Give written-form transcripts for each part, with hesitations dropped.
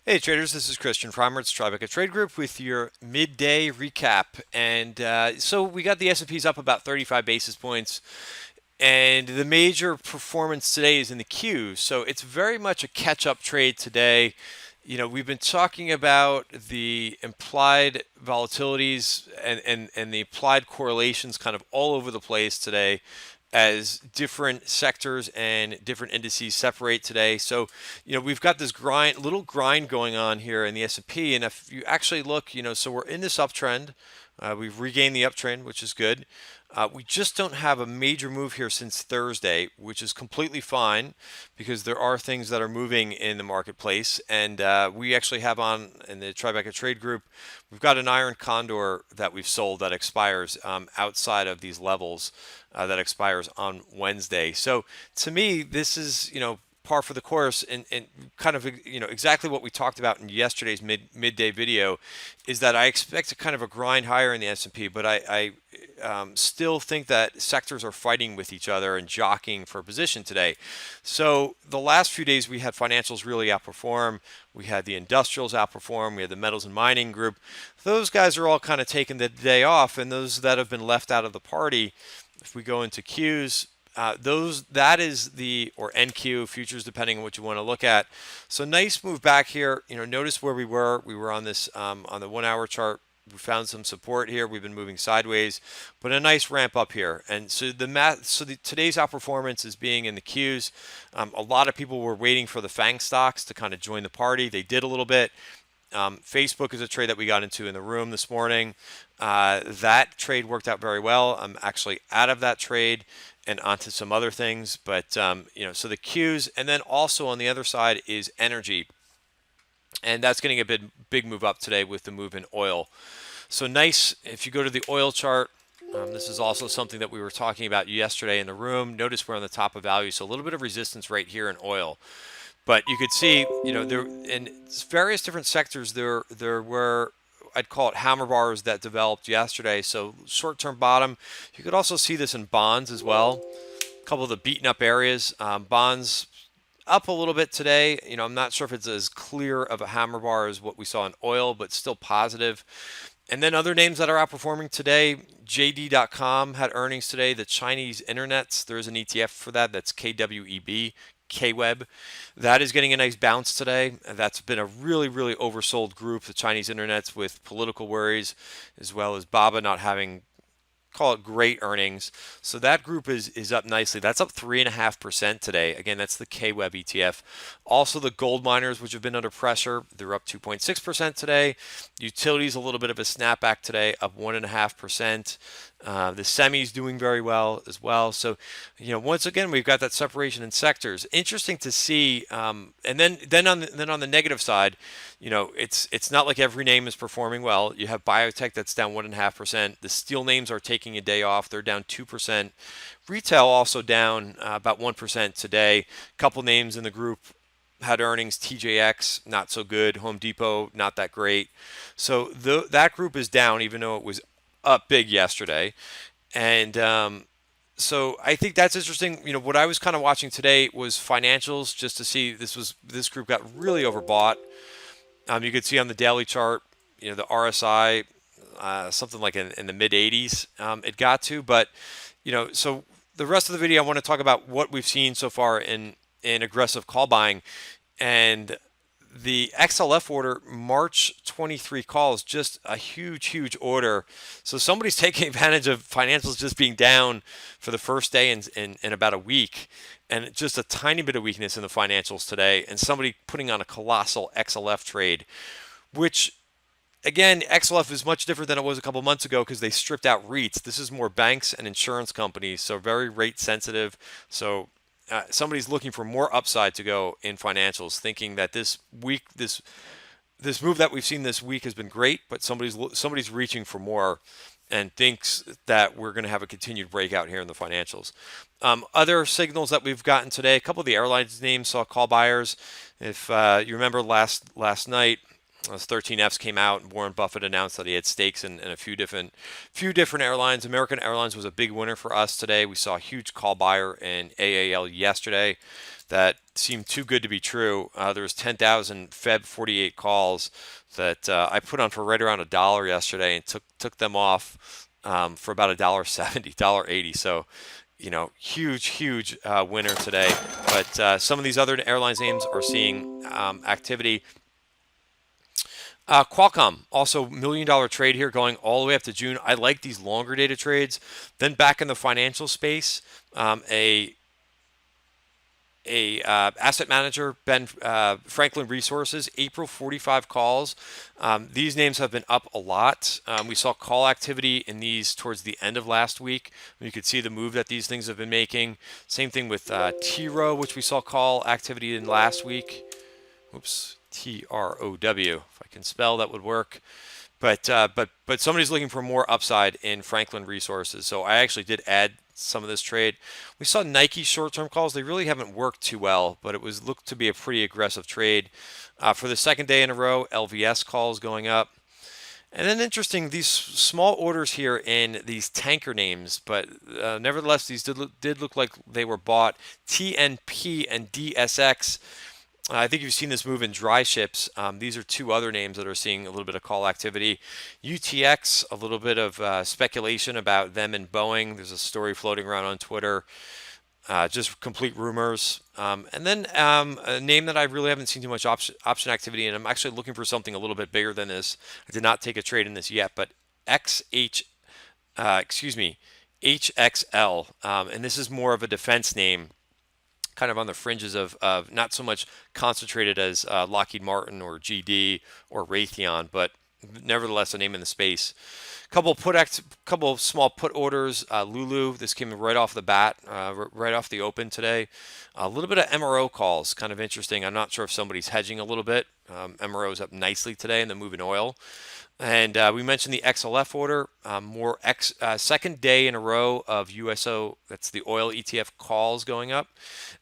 Hey traders, this is Christian from Tribeca Trade Group with your midday recap. And so we got the S&Ps up about 35 basis points, and the major performance today is in the Q. So it's very much a catch-up trade today. We've been talking about the implied volatilities and the applied correlations kind of all over the place today as different sectors and different indices separate today. So, we've got this little grind going on here in the S&P. And if you actually look, so we're in this uptrend. We've regained the uptrend, which is good. We just don't have a major move here since Thursday, which is completely fine because there are things that are moving in the marketplace. And we actually have on in the Tribeca Trade Group, we've got an iron condor that we've sold that expires outside of these levels that expires on Wednesday. So to me, this is, par for the course, and kind of exactly what we talked about in yesterday's midday video is that I expect a kind of a grind higher in the S&P, but I still think that sectors are fighting with each other and jockeying for position today. So the last few days we had financials really outperform. We had the industrials outperform. We had the metals and mining group. Those guys are all kind of taking the day off, and those that have been left out of the party, if we go into Qs, that is the, or NQ futures, depending on what you want to look at. So nice move back here. Notice where we were. We were on this on the 1 hour chart. We found some support here. We've been moving sideways, but a nice ramp up here. And so today's outperformance is being in the Qs. A lot of people were waiting for the FANG stocks to kind of join the party. They did a little bit. Facebook is a trade that we got into in the room this morning. That trade worked out very well. I'm actually out of that trade and onto some other things. But, so the Qs, and then also on the other side is energy. And that's getting a big move up today with the move in oil. So nice. If you go to the oil chart, this is also something that we were talking about yesterday in the room. Notice we're on the top of value. So a little bit of resistance right here in oil. But you could see, there in various different sectors, there were, I'd call it hammer bars that developed yesterday. So short-term bottom. You could also see this in bonds as well. A couple of the beaten up areas. Bonds up a little bit today. I'm not sure if it's as clear of a hammer bar as what we saw in oil, but still positive. And then other names that are outperforming today, JD.com had earnings today. The Chinese internets, there's an ETF for that. That's KWEB. KWEB. That is getting a nice bounce today. That's been a really, really oversold group, the Chinese internets, with political worries, as well as BABA not having, call it, great earnings. So that group is up nicely. That's up 3.5% today. Again, that's the KWEB ETF. Also the gold miners, which have been under pressure, they're up 2.6% today. Utilities, a little bit of a snapback today, up 1.5%. The semis doing very well as well. So, once again, we've got that separation in sectors. Interesting to see. And then on the negative side, it's not like every name is performing well. You have biotech that's down 1.5%. The steel names are taking a day off. They're down 2%. Retail also down about 1% today. A couple names in the group had earnings. TJX, not so good. Home Depot, not that great. So that group is down, even though it was up big yesterday. And so I think that's interesting. What I was kind of watching today was financials, just to see this group got really overbought. You could see on the daily chart, the RSI, something like in the mid 80s it got to. But, so the rest of the video, I want to talk about what we've seen so far in aggressive call buying. And the XLF order, March 23 calls, just a huge order. So somebody's taking advantage of financials just being down for the first day in about a week, and just a tiny bit of weakness in the financials today, and somebody putting on a colossal XLF trade, which, again, XLF is much different than it was a couple months ago because they stripped out REITs. This is more banks and insurance companies, so very rate sensitive. So somebody's looking for more upside to go in financials, thinking that this move that we've seen this week has been great, but somebody's reaching for more and thinks that we're going to have a continued breakout here in the financials. Other signals that we've gotten today, a couple of the airlines names saw call buyers. If you remember last night, 13Fs came out, and Warren Buffett announced that he had stakes in a few different airlines. American Airlines was a big winner for us today. We saw a huge call buyer in AAL yesterday. that seemed too good to be true. There was 10,000 Feb 48 calls that I put on for right around $1 yesterday, and took them off for about $1.70, $1.80. So, huge winner today. But some of these other airlines names are seeing activity. Qualcomm, also $1 million trade here, going all the way up to June. I like these longer data trades. Then back in the financial space, asset manager, Franklin Resources, April 45 calls. These names have been up a lot. We saw call activity in these towards the end of last week. You could see the move that these things have been making. Same thing with T-Row, which we saw call activity in last week. Oops, TROW. If I can spell, that would work. But somebody's looking for more upside in Franklin Resources. So I actually did add some of this trade. We saw Nike short-term calls. They really haven't worked too well, but it was looked to be a pretty aggressive trade. For the second day in a row, LVS calls going up. And then interesting, these small orders here in these tanker names, but nevertheless, these did look like they were bought. TNP and DSX. I think you've seen this move in dry ships. These are two other names that are seeing a little bit of call activity. UTX, a little bit of speculation about them and Boeing. There's a story floating around on Twitter. Just complete rumors. And then a name that I really haven't seen too much option activity, and I'm actually looking for something a little bit bigger than this. I did not take a trade in this yet, but HXL. And this is more of a defense name, kind of on the fringes of not so much concentrated as Lockheed Martin or GD or Raytheon, but nevertheless a name in the space. Couple small put orders. Lulu, this came right off the bat, right off the open today. A little bit of MRO calls, kind of interesting. I'm not sure if somebody's hedging a little bit. MRO is up nicely today in the move in oil. And we mentioned the XLF order, second day in a row of USO, that's the oil ETF calls going up,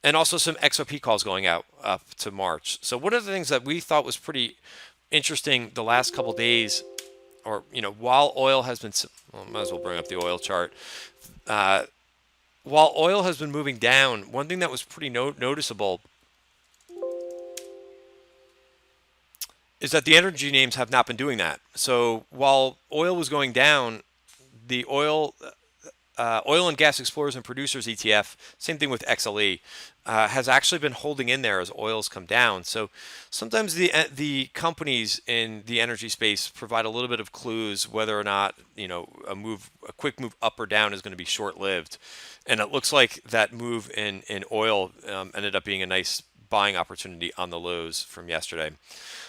and also some XOP calls going out up to March. So one of the things that we thought was pretty interesting the last couple days, or while oil has been, might as well bring up the oil chart. While oil has been moving down, one thing that was pretty noticeable is that the energy names have not been doing that. So while oil was going down, the oil and gas explorers and producers ETF, same thing with XLE, has actually been holding in there as oil's come down. So sometimes the companies in the energy space provide a little bit of clues whether or not a quick move up or down is going to be short-lived. And it looks like that move in oil ended up being a nice buying opportunity on the lows from yesterday.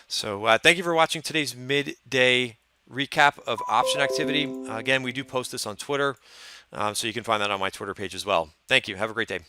So thank you for watching today's midday recap of option activity. Again, we do post this on Twitter, so you can find that on my Twitter page as well. Thank you. Have a great day.